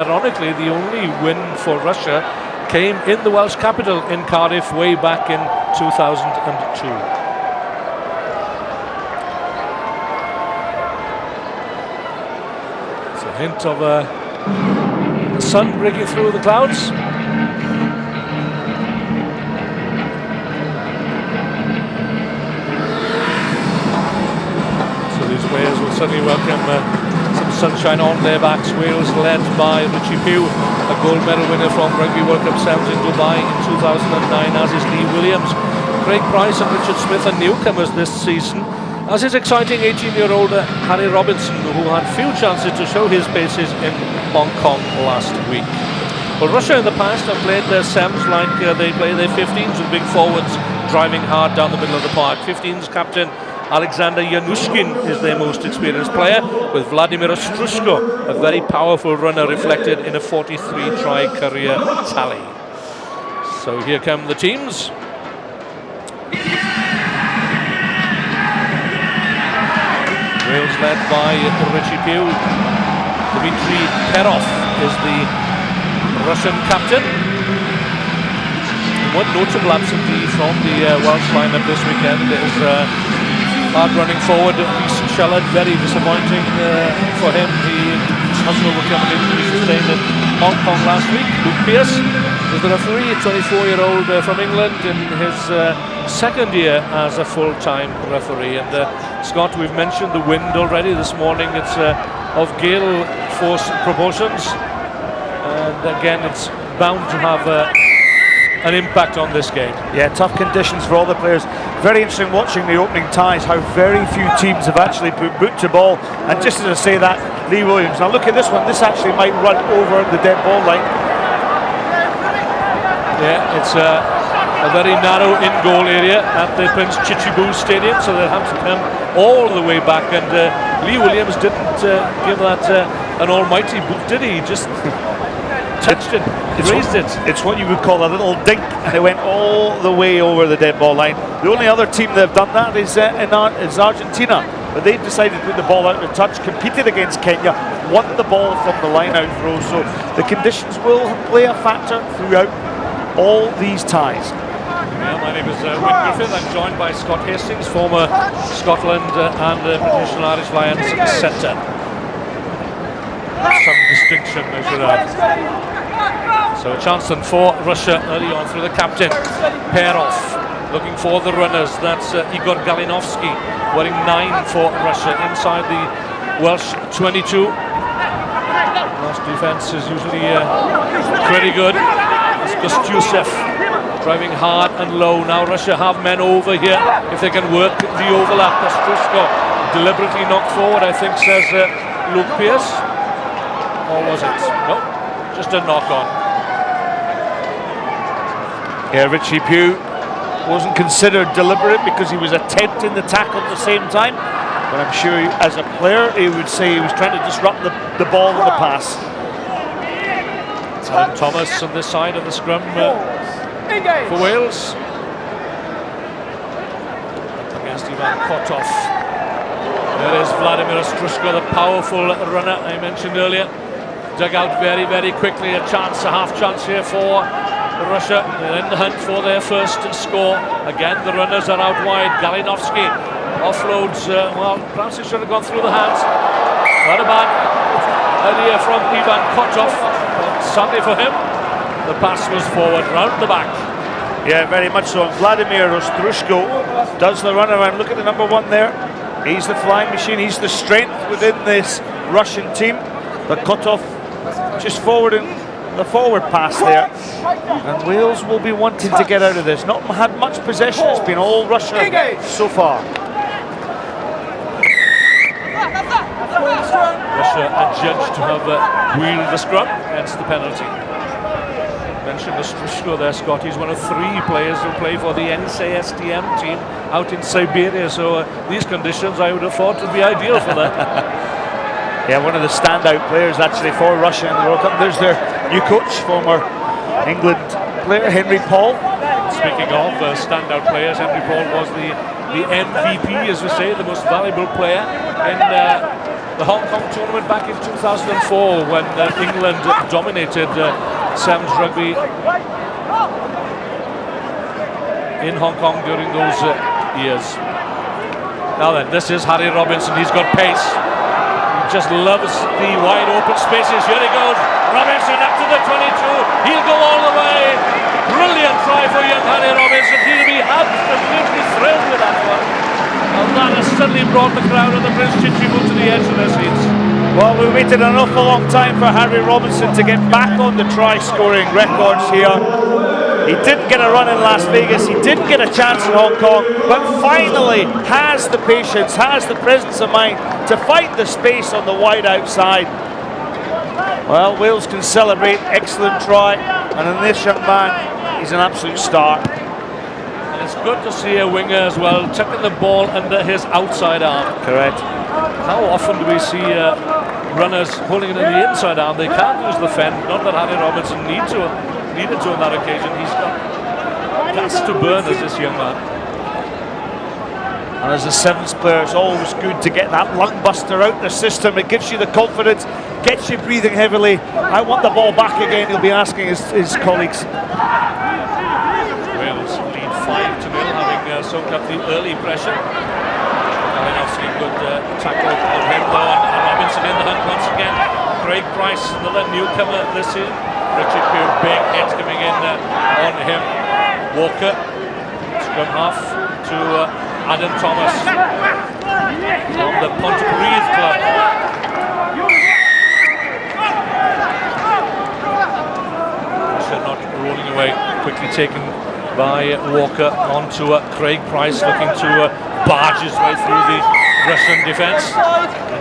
Ironically, the only win for Russia came in the Welsh capital in Cardiff way back in 2002. It's a hint of the sun breaking through the clouds. So these Wales will certainly welcome some sunshine on their backs. Wales led by Richie Pugh, a gold medal winner from Rugby World Cup Sevens in Dubai in 2009, as is Lee Williams. Craig Price and Richard Smith are newcomers this season, as is exciting 18-year-old Harry Robinson, who had few chances to show his paces in Hong Kong last week. Well, Russia in the past have played their Sevens like they play their 15s, with big forwards driving hard down the middle of the park. 15s captain Alexander Yanushkin is their most experienced player, with Vladimir Ostrushko, a very powerful runner, reflected in a 43-try career tally. So here come the teams. Wales led by Richie Pugh. Dmitry Perov is the Russian captain. One notable absentee from the Welsh lineup this weekend is hard running forward, Reece Shallard. Very disappointing for him. He hasn't overcome an injury sustained in Hong Kong last week. Luke Pearce is the referee, a 24-year-old from England, in his second year as a full-time referee. And Scott, we've mentioned the wind already this morning. It's of gale force proportions, and again it's bound to have an impact on this game. Yeah, tough conditions for all the players. Very interesting watching the opening ties, how very few teams have actually put boot to ball. And just as I say that, Lee Williams. Now look at this one. This actually might run over the dead ball line. Yeah, it's a very narrow in-goal area at the Prince Chichibu Stadium, so they'll have to come all the way back. And Lee Williams didn't give that an almighty boot, did he? He just touched it, raised it. It's what you would call a little dink, and it went all the way over the dead ball line. The only other team that have done that is Argentina, but they've decided to put the ball out of touch, competed against Kenya, won the ball from the line out throw. So the conditions will play a factor throughout all these ties. Yeah, my name is Wyn Griffith. I'm joined by Scott Hastings, former Scotland and British and Irish Lions centre. Some distinction, I should add. So a chance then for Russia early on through the captain. Perov looking for the runners. That's Igor Galinovsky, wearing 9 for Russia inside the Welsh 22. Welsh defence is usually pretty good. It's Kostyusev driving hard and low. Now Russia have men over here if they can work the overlap. Ostrushko deliberately knocked forward, I think, says Luke Pearce. Or was it? No, just a knock-on. Yeah, Richie Pugh wasn't considered deliberate because he was attempting the tackle at the same time. But I'm sure as a player he would say he was trying to disrupt the ball and the pass. Adam Thomas on this side of the scrum for Wales. Against Ivan Kotov. There is Vladimir Ostrushko, the powerful runner I mentioned earlier. Dug out very, very quickly. A chance, a half chance here for Russia. They're in the hunt for their first score. Again, the runners are out wide. Galinovsky offloads. Well, perhaps he should have gone through the hands. Not a bad idea from Ivan Kotov. But sadly for him, the pass was forward, round the back. Yeah, very much so. And Vladimir Ostrushko does the run around. Look at the number 1 there. He's the flying machine. He's the strength within this Russian team. But Kotov just forwarding the forward pass there, and Wales will be wanting to get out of this. Not had much possession. It's been all Russia so far. Russia adjudged to have wheeled the scrum, hence the penalty. Mentioned Ostrushko there, Scott. He's one of 3 players who play for the NSASTM team out in Siberia. So these conditions, I would have thought, would be ideal for them. Yeah, one of the standout players actually for Russia in the World Cup. There's their new coach, former England player Henry Paul. Speaking of standout players, Henry Paul was the MVP, as we say, the most valuable player in the Hong Kong tournament back in 2004 when England dominated Sevens rugby in Hong Kong during those years. Now then, this is Harry Robinson. He's got pace. He just loves the wide open spaces. Here he goes. Robinson up to the 22. He'll go all the way. Brilliant try for young Harry Robinson. He'll be absolutely thrilled with that one. And that has suddenly brought the crowd of the Prince Chichibu to the edge of their seats. Well, we waited an awful long time for Harry Robinson to get back on the try-scoring records here. He didn't get a run in Las Vegas, he didn't get a chance in Hong Kong, but finally has the patience, has the presence of mind to find the space on the wide outside. Well, Wales can celebrate, excellent try, and in this young man, he's an absolute star. And it's good to see a winger as well, tucking the ball under his outside arm. Correct. How often do we see runners holding it in the inside arm? They can't use the fend, not that Harry Robinson needed to on that occasion. He's got gas to burn as this young man. And as a sevens player, it's always good to get that lung buster out the system. It gives you the confidence, gets you breathing heavily. I want the ball back again, he'll be asking his colleagues. Wales lead 5-0, having soaked up the early pressure. Kalinowski, good tackle on him though, and Robinson in the hunt once again. Craig Price, another newcomer this year. Richard Pugh, big hit coming in on him. Walker, scrum half to Adam Thomas from the Pontypridd club. Pressure not rolling away, quickly taken by Walker onto Craig Price, looking to barge his way through the Russian defence.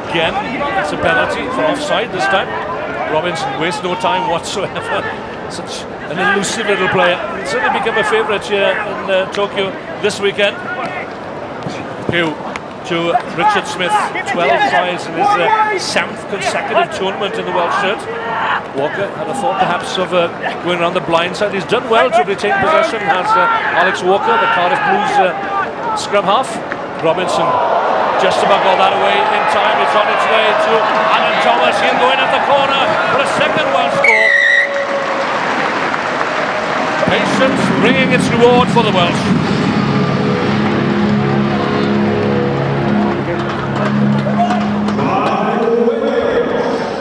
Again, it's a penalty for offside this time. Robinson wastes no time whatsoever. Such an elusive little player. He'll certainly become a favourite here in Tokyo this weekend. Pugh to Richard Smith, 12 tries in his 7th consecutive tournament in the Welsh shirt. Walker had a thought perhaps of going around the blind side. He's done well to retain possession, has Alex Walker, the Cardiff Blues scrum half. Robinson just about got that away in time. It's on its way to Alan Thomas. He'll go in at the corner for a second Welsh score. Patience bringing its reward for the Welsh.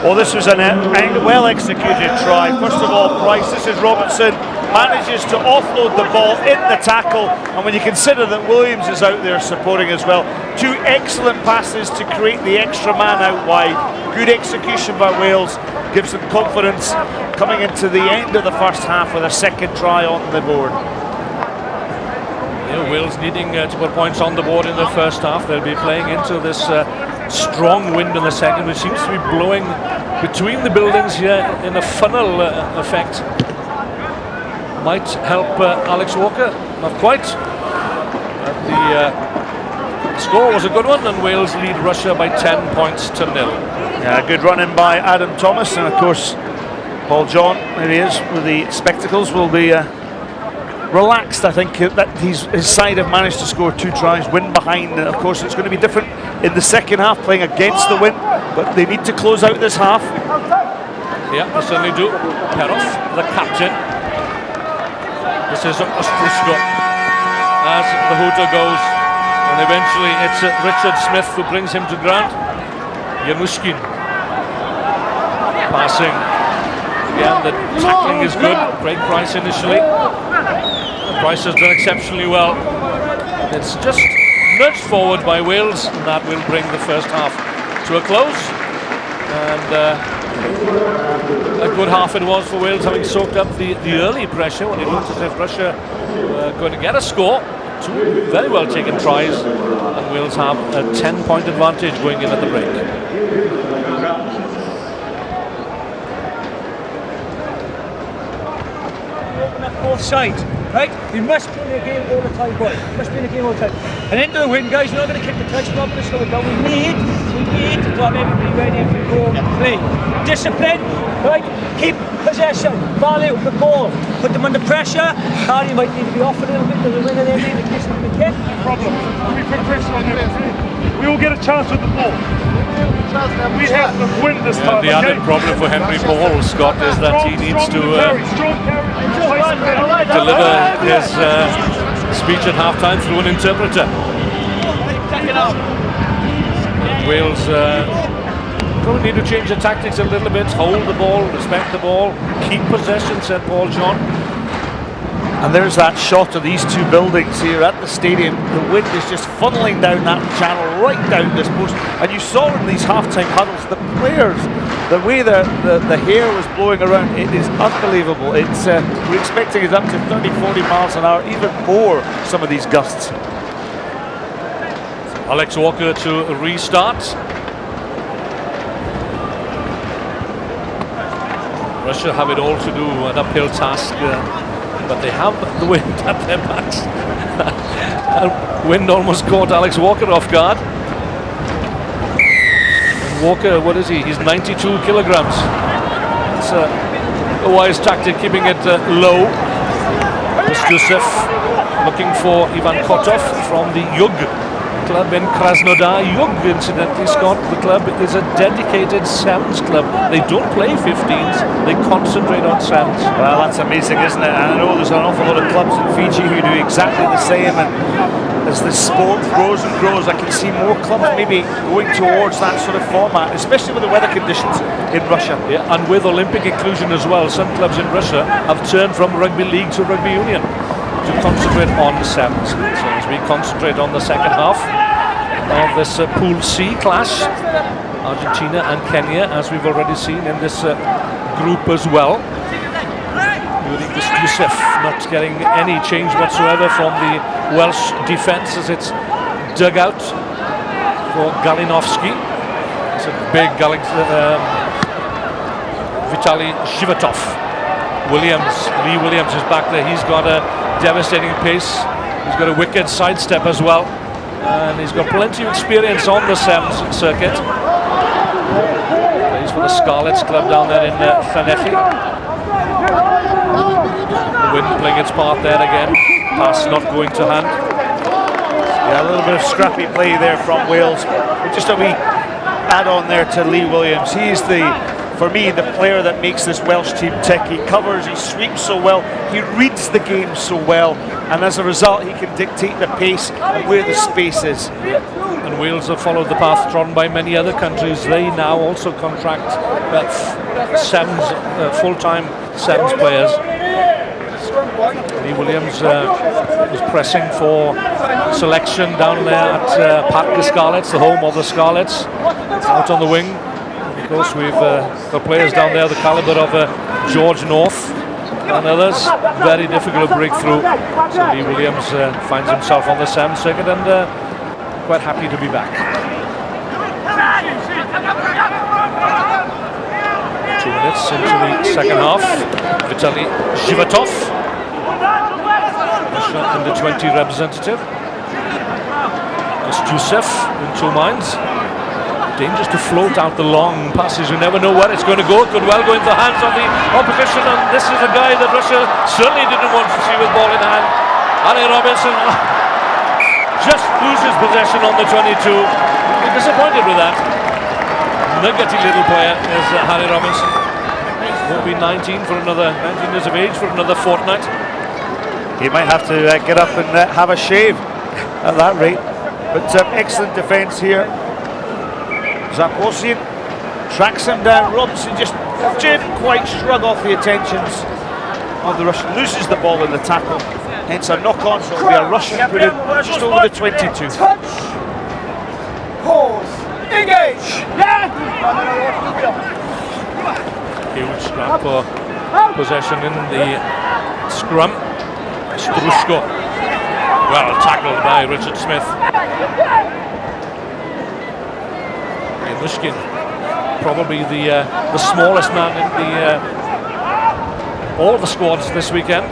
Well, this was a well executed try. First of all, Price, this is Robinson, manages to offload the ball in the tackle, and when you consider that Williams is out there supporting as well, 2 excellent passes to create the extra man out wide. Good execution by Wales, gives them confidence coming into the end of the first half with a second try on the board. Yeah, Wales needing to put points on the board in the first half. They'll be playing into this strong wind in the second, which seems to be blowing between the buildings here in a funnel effect. Might help Alex Walker, not quite. The score was a good one, and Wales lead Russia by 10 points to 0. Yeah, good run in by Adam Thomas, and of course Paul John, there he is with the spectacles, will be relaxed. I think that his side have managed to score 2 tries, win behind. Of course, it's going to be different in the second half, playing against the wind, but they need to close out this half. Yeah, they certainly do. Perov, the captain. This is Ostrusko as the hooter goes, and eventually it's Richard Smith who brings him to ground. Yanushkin passing. Again, the tackling is good. Craig Price initially. Price has done exceptionally well. It's just nudged forward by Wales, and that will bring the first half to a close. And a good half it was for Wales, having soaked up the early pressure when it looked as if Russia were going to get a score. 2 very well taken tries, and Wales have a 10-point advantage going in at the break. Open up both sides, right? We must be in the game all the time, boys. We must be in the game all the time. And into the wind, guys, we're not going to kick the touch, we're not going to slow it down. We need to have everybody ready if we go and play. Discipline, right? Keep possession, value the ball. Put them under pressure. Harry might need to be off a little bit to the win of their game in case of the kick. Problem. We put pressure on them. We all get a chance with the ball. We have to win this time. The other problem for Henry Ball, Scott, is that he needs to deliver his speech at halftime through an interpreter. And Wales probably need to change the tactics a little bit, hold the ball, respect the ball, keep possession, said Paul John. And there's that shot of these two buildings here at the stadium. The wind is just funneling down that channel, right down this post. And you saw in these halftime huddles, the players, the way the hair was blowing around, it is unbelievable. It's we're expecting it up to 30, 40 miles an hour, even more, some of these gusts. Alex Walker to restart. Russia have it all to do, an uphill task. But they have the wind at their backs. Wind almost caught Alex Walker off guard. And Walker, what is he? He's 92 kilograms. It's a wise tactic, keeping it low. Joseph looking for Ivan Kotov from the Yug club in Krasnodar. Yug, incidentally, Scott, the club is a dedicated sevens club. They don't play 15s, they concentrate on sevens. Well, that's amazing, isn't it? And I know there's an awful lot of clubs in Fiji who do exactly the same, and as the sport grows and grows, I can see more clubs maybe going towards that sort of format, especially with the weather conditions in Russia. Yeah, and with Olympic inclusion as well, some clubs in Russia have turned from rugby league to rugby union to concentrate on the sevens. So as we concentrate on the second half of this Pool C clash, Argentina and Kenya, as we've already seen in this group as well. Yusuf not getting any change whatsoever from the Welsh defence as it's dug out for Galinovsky. It's a big Vitaly Zhivatov. Lee Williams is back there. He's got a devastating pace. He's got a wicked sidestep as well. And he's got plenty of experience on the sevens circuit. Plays for the Scarlets club down there in Llanelli. The wind playing its part there again. Pass not going to hand. Yeah, a little bit of scrappy play there from Wales. But just a wee add-on there to Lee Williams. He's for me, the player that makes this Welsh team tick. He covers, he sweeps so well, he reads the game so well, and as a result he can dictate the pace and where the space is. And Wales have followed the path trodden by many other countries. They now also contract full-time sevens players. Lee Williams was pressing for selection down there at Parc des Scarlets, the home of the Scarlets, out on the wing. Of course, we've got players down there the calibre of George North and others. Very difficult to break through. So Lee Williams finds himself on the sevens circuit and quite happy to be back. 2 minutes into the second half. Vitaly Zhivatov, Russia under 20 representative. Just Yusuf in 2 minds. Dangerous to float out the long passes. You never know where it's going to go. It could well go into the hands of the opposition, and this is a guy that Russia certainly didn't want to see with ball in hand. Harry Robinson just loses possession on the 22. You're disappointed with that. Nuggety little player is Harry Robinson. Won't be 19 years of age for another fortnight. He might have to get up and have a shave at that rate. But excellent defence here. Zaposian tracks him down. Robinson just didn't quite shrug off the attentions of the Russian. Loses the ball in the tackle. Hence a knock-on, so it'll be a Russian put in just over the 22. Pause. Engage. Huge scrap for possession in the scrum. Strushko. Well tackled by Richard Smith. Mishkin, probably the smallest man in all the squads this weekend.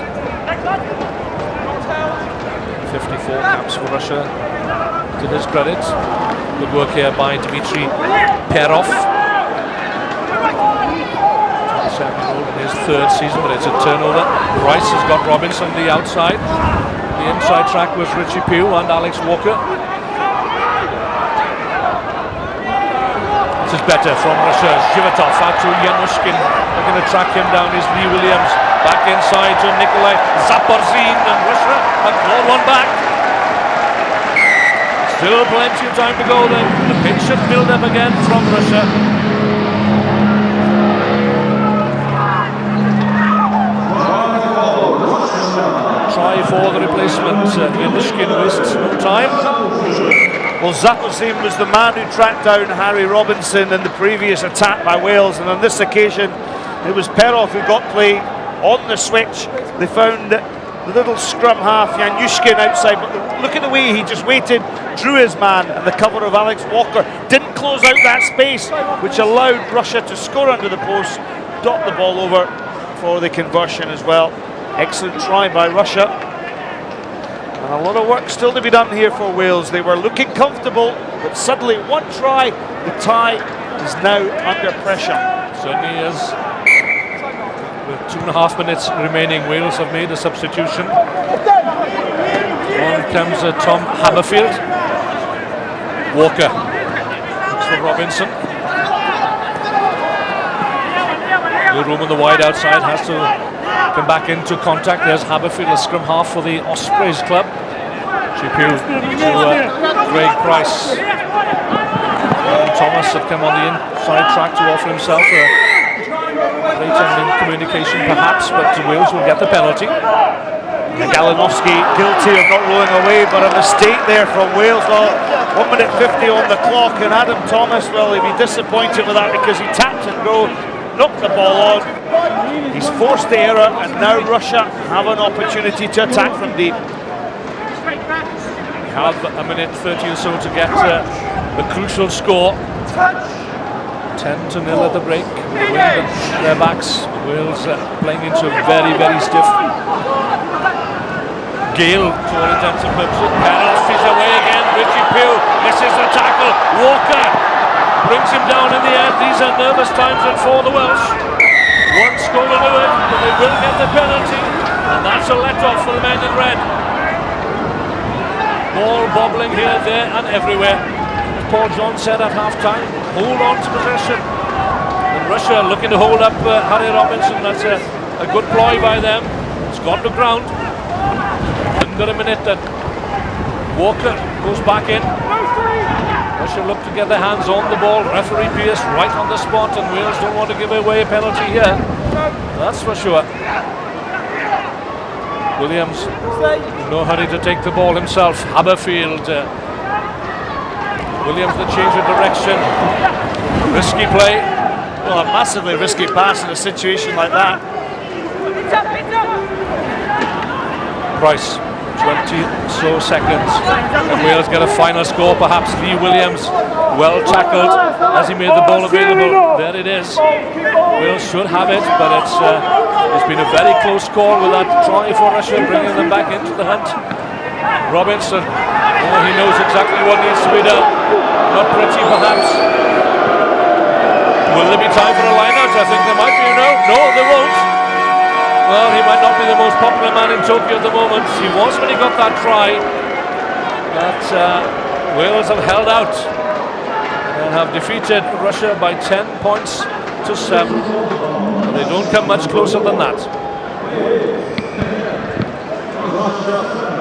54 caps for Russia, to his credit. Good work here by Dmitry Perov. 27-year-old in his third season, but it's a turnover. Rice has got Robinson the outside. The inside track was Richie Pugh and Alex Walker. This is better from Russia. Zhivatov out to Yanushkin. They're going to track him down. Is Lee Williams back inside to Nikolai Zaporzin, and Russia have clawed one back. Still plenty of time to go then. The patient build up again from Russia. Try for the replacement. Yanushkin wastes no time. Well, Zaporzin was the man who tracked down Harry Robinson in the previous attack by Wales, and on this occasion it was Perov who got play on the switch. They found the little scrum half Yanushkin outside, but look at the way he just waited, drew his man, and the cover of Alex Walker didn't close out that space, which allowed Russia to score under the post, dot the ball over for the conversion as well. Excellent try by Russia. And a lot of work still to be done here for Wales. They were looking comfortable, but suddenly one try, the tie is now under pressure. Certainly is. With 2.5 minutes remaining, Wales have made a substitution. On comes Tom Haberfield. Walker. Looks for Robinson. Good room on the wide outside, has to come back into contact. There's Haberfield, a scrum half for the Ospreys club. Chipew to Greg Price. And Thomas had come on the inside track to offer himself a late ending communication perhaps, but Wales will get the penalty. Galinowski guilty of not rolling away, but a mistake there from Wales. Well, 1 minute 50 on the clock, and Adam Thomas, well, he'll be disappointed with that because he tapped and go, knocked the ball on. He's forced the error, and now Russia have an opportunity to attack from deep. We have a minute 30 or so to get the crucial score. 10-0 at the break. Wind at their backs. Wales playing into a very, very stiff gale to all intents and purposes. Perov is away again. Richie Pugh misses the tackle. Walker brings him down in the end. These are nervous times for the Welsh. One score to do it, but they will get the penalty, and that's a let-off for the men in red. Ball bobbling here, there and everywhere. As Paul John said at half-time, hold on to possession. And Russia looking to hold up Harry Robinson. That's a good ploy by them. It's gone to ground. Under a minute then. Walker goes back in. Russia look to get their hands on the ball. Referee Pierce right on the spot, and Wales don't want to give away a penalty here. That's for sure. Williams, no hurry to take the ball himself. Haberfield. Williams the change of direction. Risky play. Well, a massively risky pass in a situation like that. Price. 20 so seconds, and Wales get a final score. Perhaps Lee Williams, well tackled as he made the ball available. There it is. Wales should have it, but it's been a very close score with that try for Russia, bringing them back into the hunt. Robinson, oh, he knows exactly what needs to be done. Not pretty, perhaps. Will there be time for a line-out? I think there might be. No, there won't. Well, he might not be the most popular man in Tokyo at the moment. He was when he got that try. But Wales have held out and have defeated Russia by 10 points to 7. And they don't come much closer than that. Russia.